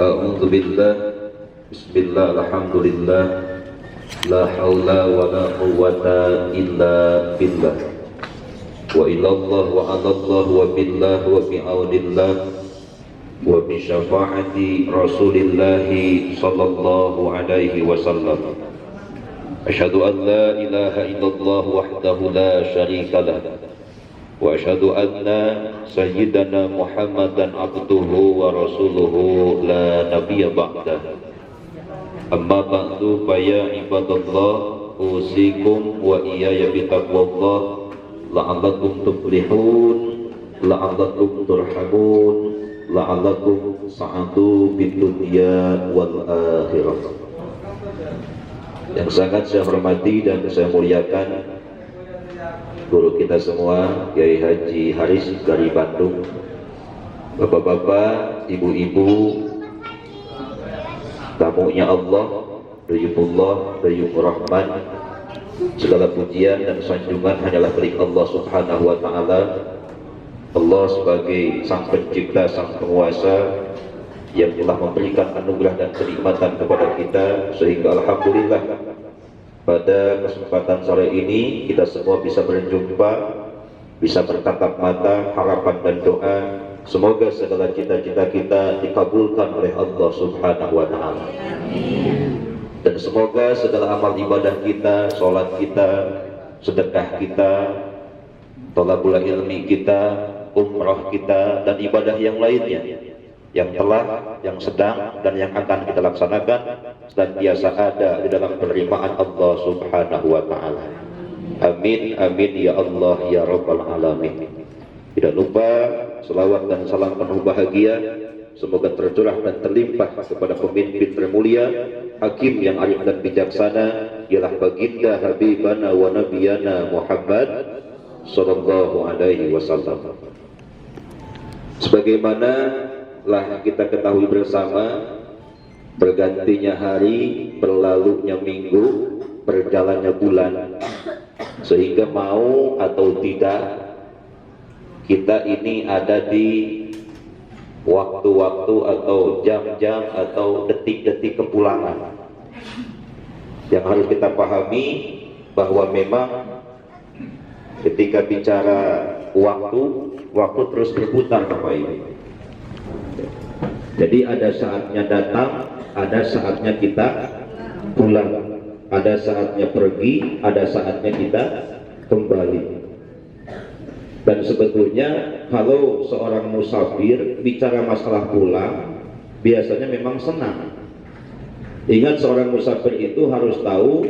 A'udzu billah. Bismillah, alhamdulillah. La haula wa la quwwata illa billah. Wa ilallah wa 'alallah wa billah wa bi aunillah wa bi syafaati Rasulillah sallallahu alaihi wasallam. Asyhadu an la ilaha illallah wahdahu la syarika lah. Wa asyhadu anna sayyidana Muhammadan abduhu wa rasuluhu la nabiyya ba'dah. Amma ba'du fa ya ibadallah, usikum wa iyaya bitaqwallah la'allakum tuflihun, la'allakum turhamun, la'allakum sa'adu bid dunya wal akhirah. Yang sangat saya hormati dan saya muliakan guru kita semua, Kiai Haji Haris dari Bandung, bapak-bapak, ibu-ibu, tamunya Allah, Dayufullah, Dayufur Rahman, segala pujian dan sanjungan hanyalah milik Allah Subhanahu wa Ta'ala. Allah sebagai sang pencipta, sang penguasa yang telah memberikan anugerah dan kenikmatan kepada kita, sehingga alhamdulillah pada kesempatan sore ini kita semua bisa berjumpa, bisa bertatap mata. Harapan dan doa semoga segala cita-cita kita dikabulkan oleh Allah Subhanahu wa Ta'ala. Dan semoga segala amal ibadah kita, sholat kita, sedekah kita, thalabul ilmi kita, umrah kita, dan ibadah yang lainnya yang telah, yang sedang, dan yang akan kita laksanakan senantiasa ada di dalam penerimaan Allah Subhanahu wa Ta'ala. Amin, amin ya Allah ya Rabbal Alamin. Tidak lupa selawat dan salam penuh bahagia semoga tercurah dan terlimpah kepada pemimpin termulia, hakim yang arif dan bijaksana, ialah baginda habibana wa nabiyana Muhammad sallallahu alaihi wasallam. Sebagaimana lah kita ketahui bersama, bergantinya hari, berlalunya minggu, berjalannya bulan, sehingga mau atau tidak kita ini ada di waktu-waktu atau jam-jam atau detik-detik kepulangan. Yang harus kita pahami bahwa memang ketika bicara waktu terus berputar Bapak Ibu. Jadi ada saatnya datang, ada saatnya kita pulang, ada saatnya pergi, ada saatnya kita kembali. Dan sebetulnya kalau seorang musafir bicara masalah pulang, biasanya memang senang. Ingat, seorang musafir itu harus tahu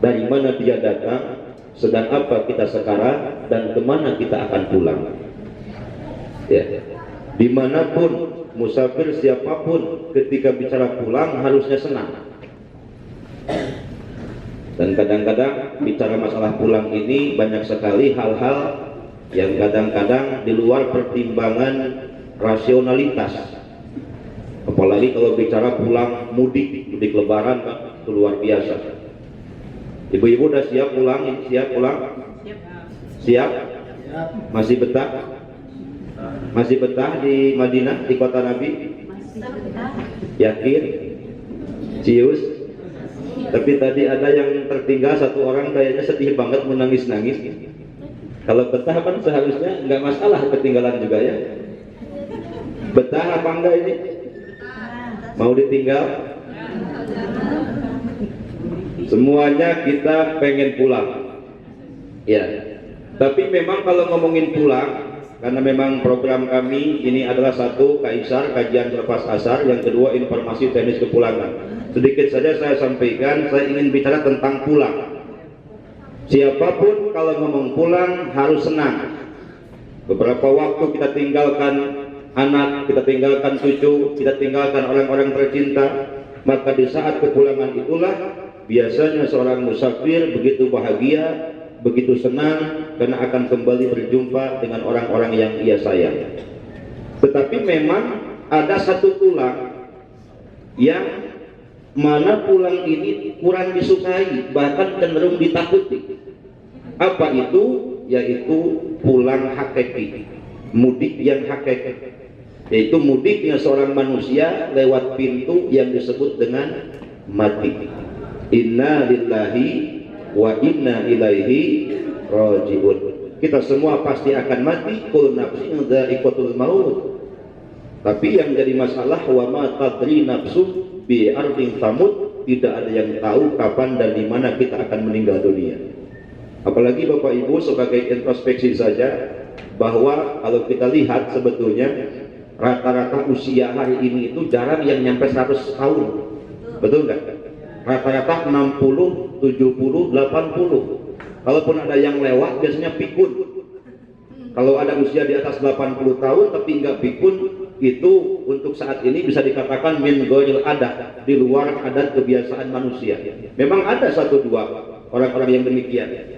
dari mana dia datang, sedang apa kita sekarang, dan kemana kita akan pulang. Ya. Dimanapun musafir, siapapun, ketika bicara pulang harusnya senang. Dan kadang-kadang bicara masalah pulang ini banyak sekali hal-hal yang kadang-kadang di luar pertimbangan rasionalitas. Apalagi kalau bicara pulang mudik lebaran, itu luar biasa. Ibu-ibu udah siap pulang? Siap pulang? Siap? Masih betah? Masih betah di Madinah, di kota Nabi? Yakin? Cius? Tapi tadi ada yang tertinggal satu orang, kayaknya sedih banget, menangis-nangis. Kalau betah kan seharusnya nggak masalah ketinggalan juga ya. Betah apa enggak ini? Mau ditinggal? Semuanya kita pengen pulang. Ya. Tapi memang kalau ngomongin pulang, karena memang program kami ini adalah satu, Kaisar, kajian selepas asar, yang kedua informasi teknis kepulangan. Sedikit saja saya sampaikan, saya ingin bicara tentang pulang. Siapapun kalau ngomong pulang harus senang. Beberapa waktu kita tinggalkan anak, kita tinggalkan cucu, kita tinggalkan orang-orang tercinta, maka di saat kepulangan itulah biasanya seorang musafir begitu bahagia, begitu senang karena akan kembali berjumpa dengan orang-orang yang ia sayang. Tetapi memang ada satu pulang yang mana pulang ini kurang disukai, bahkan cenderung ditakuti. Apa itu? Yaitu pulang hakiki, mudik yang hakiki. yaitu mudiknya seorang manusia lewat pintu yang disebut dengan mati. Inna lillahi wa inna ilaihi rajiun. Kita semua pasti akan mati, kul nafsin dha'iqatul maut. Tapi yang jadi masalah, wa ma tadri nafsu bi ardin tamut, tidak ada yang tahu kapan dan di mana kita akan meninggal dunia. Apalagi Bapak Ibu, sebagai introspeksi saja, bahwa kalau kita lihat sebetulnya rata-rata usia hari ini itu jarang yang nyampe 100 tahun. Betul nggak? Rata-rata 60, 70, 80. Kalaupun ada yang lewat biasanya pikun. Kalau ada usia di atas 80 tahun tapi nggak pikun, itu untuk saat ini bisa dikatakan min ghairil adat, di luar adat kebiasaan manusia. Memang ada satu dua orang-orang yang demikian.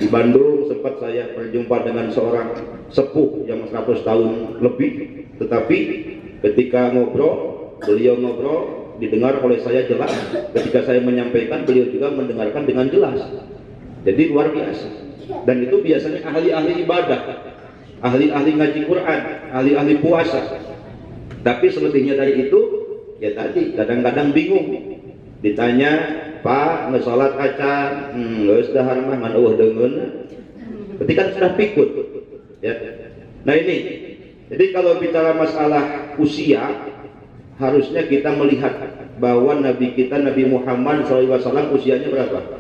Di Bandung sempat saya berjumpa dengan seorang sepuh yang 100 tahun lebih, tetapi ketika beliau ngobrol didengar oleh saya jelas. Ketika saya menyampaikan, beliau juga mendengarkan dengan jelas. Jadi luar biasa. Dan itu biasanya ahli-ahli ibadah, ahli-ahli ngaji Quran, ahli-ahli puasa. Tapi selebihnya dari itu, ya tadi kadang-kadang bingung. Ditanya, Pak, ngesalat acan, geus dahar mah ngan eueuh deungeun. Ketika sudah pikun. Ya. Nah ini. Jadi kalau bicara masalah usia, harusnya kita melihat bahwa Nabi kita, Nabi Muhammad SAW, usianya berapa?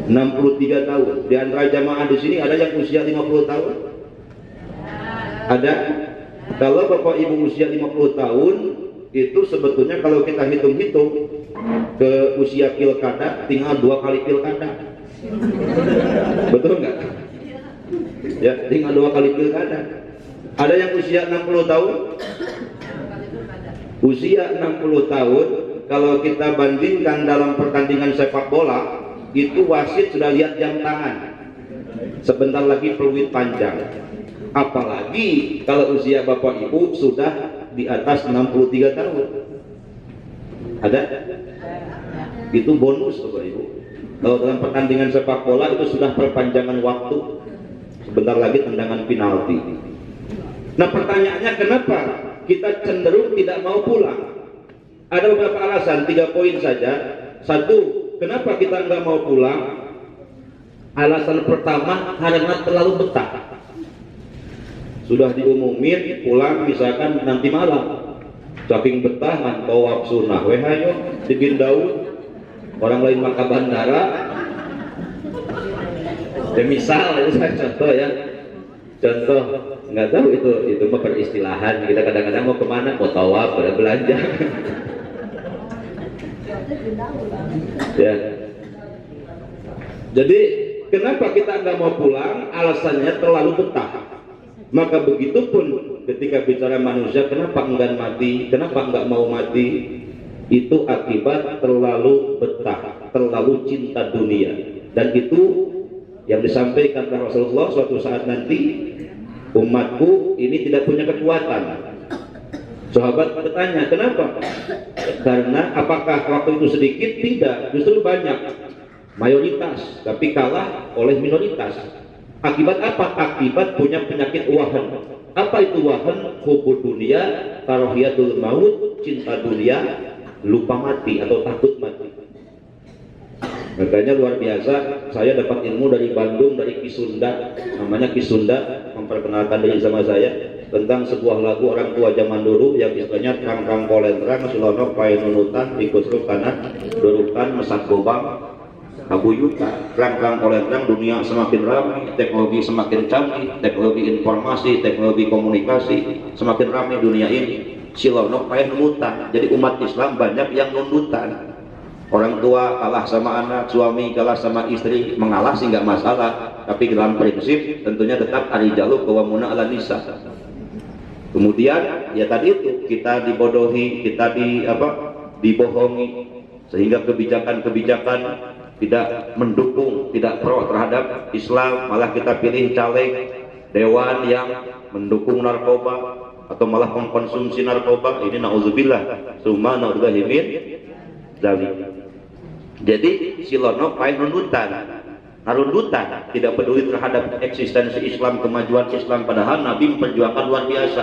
63 tahun. Di antara jamaah di sini ada yang usia 50 tahun? Ada? Kalau Bapak Ibu usia 50 tahun, itu sebetulnya kalau kita hitung-hitung ke usia pilkada tinggal 2 kali pilkada. Betul nggak? Ya, tinggal 2 kali pilkada. Ada yang usia 60 tahun? Usia 60 tahun, kalau kita bandingkan dalam pertandingan sepak bola, itu wasit sudah lihat jam tangan. Sebentar lagi peluit panjang. Apalagi kalau usia Bapak Ibu sudah di atas 63 tahun. Ada? Itu bonus Bapak Ibu. Kalau dalam pertandingan sepak bola itu sudah perpanjangan waktu. Sebentar lagi tendangan penalti. Nah pertanyaannya, kenapa kita cenderung tidak mau pulang? Ada beberapa alasan, 3 poin saja. Satu, kenapa kita nggak mau pulang? Alasan pertama, karena terlalu betah. Sudah diumumin pulang misalkan nanti malam, saking betah ngan tawaf sunnah weh hayo bikin daun, orang lain maka bandara. Ya misal itu saya contoh ya, contoh nggak tahu itu mah peristilahan. Kita kadang-kadang mau kemana, mau tawaf, pada belanja. Ya. Jadi kenapa kita nggak mau pulang? Alasannya terlalu betah. Maka begitupun ketika bicara manusia, kenapa enggan mati, kenapa enggak mau mati? Itu akibat terlalu betah, terlalu cinta dunia. Dan itu yang disampaikan oleh Rasulullah, suatu saat nanti umatku ini tidak punya kekuatan. Sahabat bertanya, kenapa? Karena apakah waktu itu sedikit? Tidak, justru banyak, mayoritas, tapi kalah oleh minoritas. Akibat apa? Akibat punya penyakit wahan. Apa itu wahan? Hubud dunia, karahiyatul maut, cinta dunia, lupa mati atau takut mati. Makanya luar biasa, saya dapat ilmu dari Bandung, dari Kisunda, namanya Kisunda, memperkenalkan diri sama saya tentang sebuah lagu orang tua zaman dulu yang istilahnya terang-terang kolentrang, silonok pae nunutan, ikusruk kanan, durukan, mesak gobang, kabuyuta, terang-terang kolentrang, dunia semakin ramai, teknologi semakin canggih, teknologi informasi, teknologi komunikasi semakin ramai dunia ini. Silonok pae nunutan, jadi umat Islam banyak yang nunutan. Orang tua kalah sama anak, suami kalah sama istri, mengalah sih nggak masalah, tapi dalam prinsip tentunya tetap arijalu qawwamuna 'alan nisa. Kemudian ya tadi itu kita dibodohi, kita dibohongi, sehingga kebijakan-kebijakan tidak mendukung, tidak pro terhadap Islam, malah kita pilih caleg dewan yang mendukung narkoba atau malah mengkonsumsi narkoba. Ini nauzubillah, summa naudzubillahi min dzalik. Jadi silono pae rundutan, narundutan, tidak peduli terhadap eksistensi Islam, kemajuan Islam, padahal Nabi memperjuangkan luar biasa.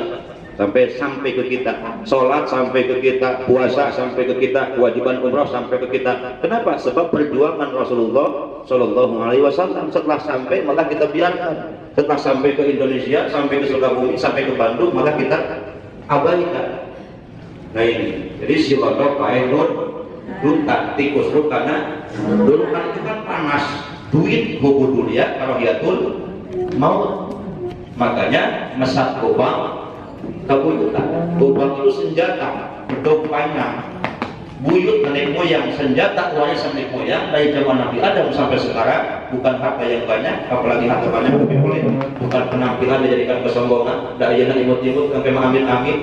sampai ke kita, sholat sampai ke kita, puasa sampai ke kita, kewajiban umrah sampai ke kita. Kenapa? Sebab perjuangan Rasulullah Shallallahu Alaihi Wasallam. Setelah sampai malah kita biarkan. Setelah sampai ke Indonesia, sampai ke Sukabumi, sampai ke Bandung, malah kita abaikan. Nah ini, jadi silaturahmi paenur duta tikus ru karena dulu kan itu kan panas, duit hubu dunia karohiatul maut. Makanya mesat gobang kabuyutan. Gobang itu senjata, banyak buyut nenek moyang, senjata warisan nenek moyang dari zaman Nabi Adam sampai sekarang. Bukan harta yang banyak, apalagi harta banyak lebih boleh. Bukan penampilan dijadikan kesombongan. Dari ayeuna imut-imut sampai mengambil-ambil.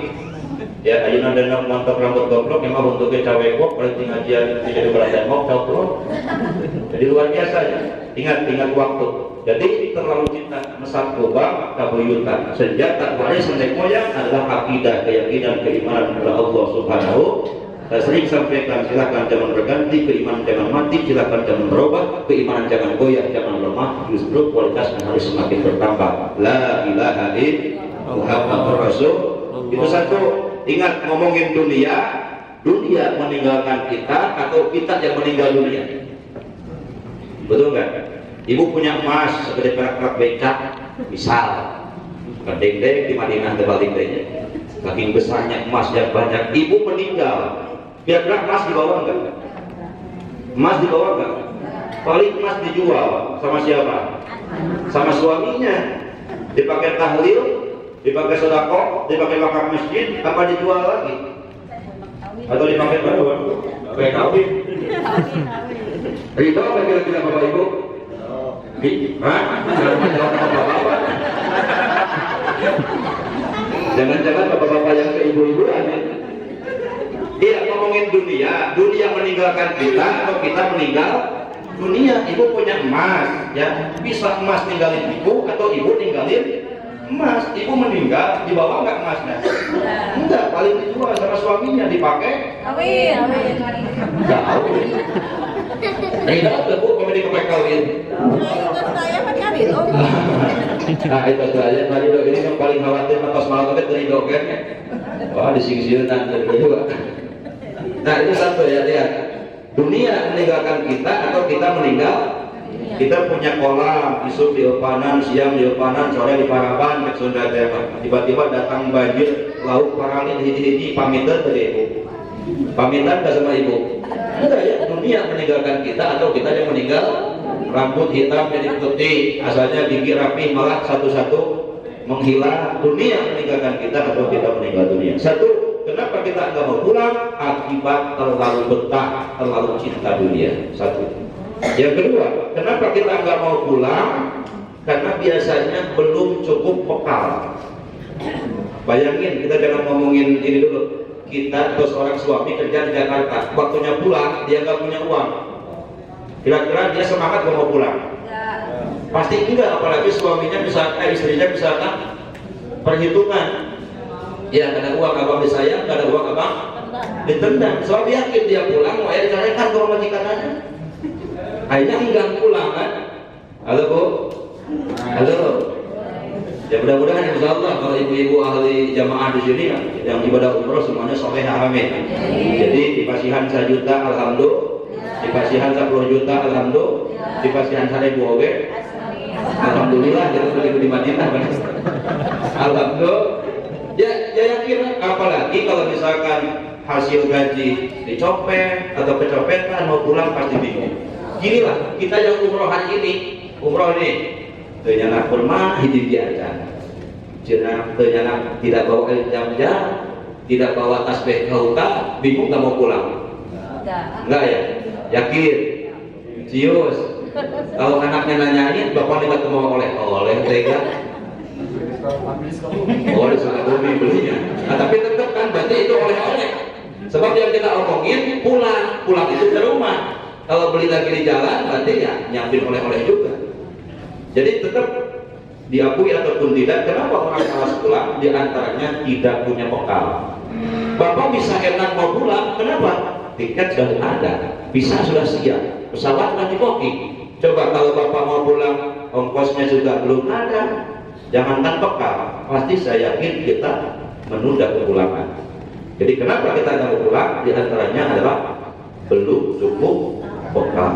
Ya, ayeuna dana mantap rambut goblok, emang untuk cawe kok, paling ngajian jadi belajar mau goblok. Jadi luar biasa ya. Ingat waktu. Jadi terlalu cinta mesat gobang kabuyutan. Senjata warisan nenek moyang adalah akidah, keyakinan, keimanan kepada Allah Subhanahu. Saya sering sampaikan, silakan jangan berganti, keimanan jangan mati, silakan jangan berubah, keimanan jangan goyah, jangan lemah, justru kualitasnya harus semakin bertambah. La ilaha illallah Muhammadur Rasul. Itu satu. Ingat, ngomongin dunia meninggalkan kita atau kita yang meninggal dunia. Betul nggak? Ibu punya emas seperti perak-perak becak, misal kedeng-deng di Madinah terbalik-balingnya, saking besarnya emas yang banyak, ibu meninggal. Kira-kira emas dibawa enggak? Emas dibawa enggak? Paling emas dijual sama siapa? Sama suaminya. Dipakai tahlil, dipakai sedekah, dipakai wakaf masjid, apa dijual lagi? Atau dipakai baruan? Pakai kawin. Ridho apa kira-kira Bapak Ibu? Hah? Jangan-jangan bapak-bapak yang ke ibu-ibuan ya? Dia ngomongin dunia meninggalkan kita atau kita meninggal dunia. Ibu punya emas, ya bisa emas ninggalin ibu atau ibu ninggalin emas. Ibu meninggal, dibawa nggak emasnya? Enggak, paling dijual sama suaminya, dipakai. Kawin. Nggak kawin. Tidak ada bu, kami dipakai kawin. Itu saya kan kawin. Nah itu saya tadi dok ini yang paling khawatir atas malam itu dari dok kan? Wah dising-singan dari juga. Nah itu satu ya, lihat dunia meninggalkan kita atau kita meninggal. Kita punya kolam, isuk di Opanan, siang di Opanan, sore di Parapan, ke Sunda Tema. Tiba-tiba datang banjir, laut paralin, hiji-hiji, pamitan dari ibu. Pamitan ke sama ibu? Enggak ya, dunia meninggalkan kita atau kita yang meninggal. Rambut hitam jadi putih, asalnya gigi rapi malah satu-satu menghilang. Dunia meninggalkan kita atau kita meninggal dunia. Satu. Kenapa kita nggak mau pulang? Akibat terlalu betah, terlalu cinta dunia. Satu. Yang kedua, kenapa kita nggak mau pulang? Karena biasanya belum cukup bekal. Bayangin, kita jangan ngomongin ini dulu. Kita atau seorang suami kerja di Jakarta, waktunya pulang dia nggak punya uang. Kira-kira dia semangat nggak mau pulang? Pasti enggak, apalagi suaminya istrinya misalkan perhitungan. Ya, ada uang abang disayang, ada uang abang ditendang. Soalnya yakin dia pulang, mau dicarikan ke rumah majikannya. Akhirnya enggak pulang kan? Halo bu, halo. Ya mudah-mudahan insya Allah kalau ibu-ibu ahli jamaah di sini yang ibadah umroh semuanya soleh amin. Jadi di Pasihan 1 juta alhamdulillah, di Pasihan 10 juta alhamdulillah, di Pasihan 1.000 oke. Alhamdulillah kita begitu di Madinah. Alhamdulillah. Ya yakin, apalagi kalau misalkan hasil gaji dicopet atau kecopetan mau pulang pasti bingung. Gini lah, kita yang umroh hari ini, ternyata kurma hidup aja. Ternyata tidak bawa jam-jam, tidak bawa tasbih kauka, bingung nggak mau pulang. Enggak ya? Yakin? Cius. Kalau anaknya nanyain, bapak nggak mau oleh tega. Oh, sudah bumi belinya. Nah, tapi tetap kan berarti itu oleh-oleh. Sebab yang kita omongin pulang itu ke rumah. Kalau beli lagi di jalan berarti ya nyambil oleh-oleh juga. Jadi tetap diakui ataupun tidak, kenapa orang malas pulang? Di antaranya tidak punya bekal. Bapak bisa enak mau pulang, kenapa? Tiket sudah ada, visa sudah siap, pesawat lagi booking. Coba kalau bapak mau pulang, ongkosnya juga belum ada. Jangankan bekal, pasti saya yakin kita menunda kepulangan. Jadi kenapa kita nggak mau pulang? Di antaranya adalah belum cukup bekal.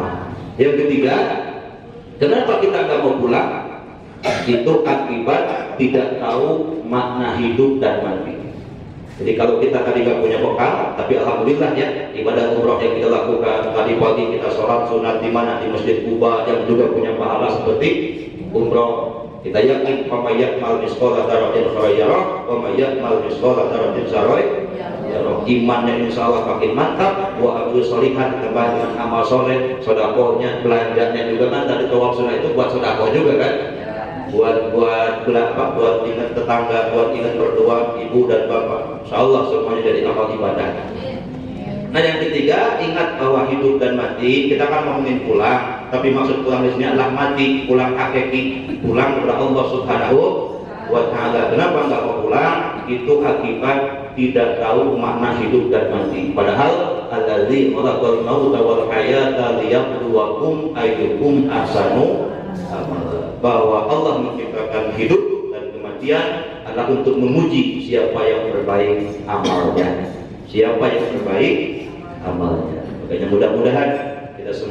Yang ketiga, kenapa kita nggak mau pulang? Itu akibat tidak tahu makna hidup dan mati. Jadi kalau kita tadi nggak punya bekal, tapi alhamdulillah ya, ibadah umroh yang kita lakukan tadi pagi kita sholat sunat di mana, di Masjid Kuba yang juga punya pahala seperti umroh. Kita yakin pamayat mal miskola daratin kharayyarah, pamayat mal miskola daratin saroy. Imannya insya Allah makin mantap. Wa abu solihan, tambah dengan amal soleh, sodakohnya, belanjanya juga kan tadi tawaf sunnah itu buat sodakoh juga kan, buat ingat tetangga, buat ingat berdua ibu dan bapak. Insya Allah semuanya jadi amal ibadah. Nah yang ketiga, ingat bahwa hidup dan mati. Kita kan ngomongin pulang, tapi maksud pulang di sini adalah mati, pulang hakiki, pulang kepada Allah Subhanahu wa Ta'ala. Kenapa nggak mau pulang? Itu akibat tidak tahu makna hidup dan mati. Padahal allazi khalaqal mauta wal hayata liyabluwakum ayyukum ahsanu amala. Bahwa Allah menciptakan hidup dan kematian adalah untuk menguji siapa yang terbaik amalnya. Siapa yang terbaik amalnya. Makanya mudah-mudahan kita semua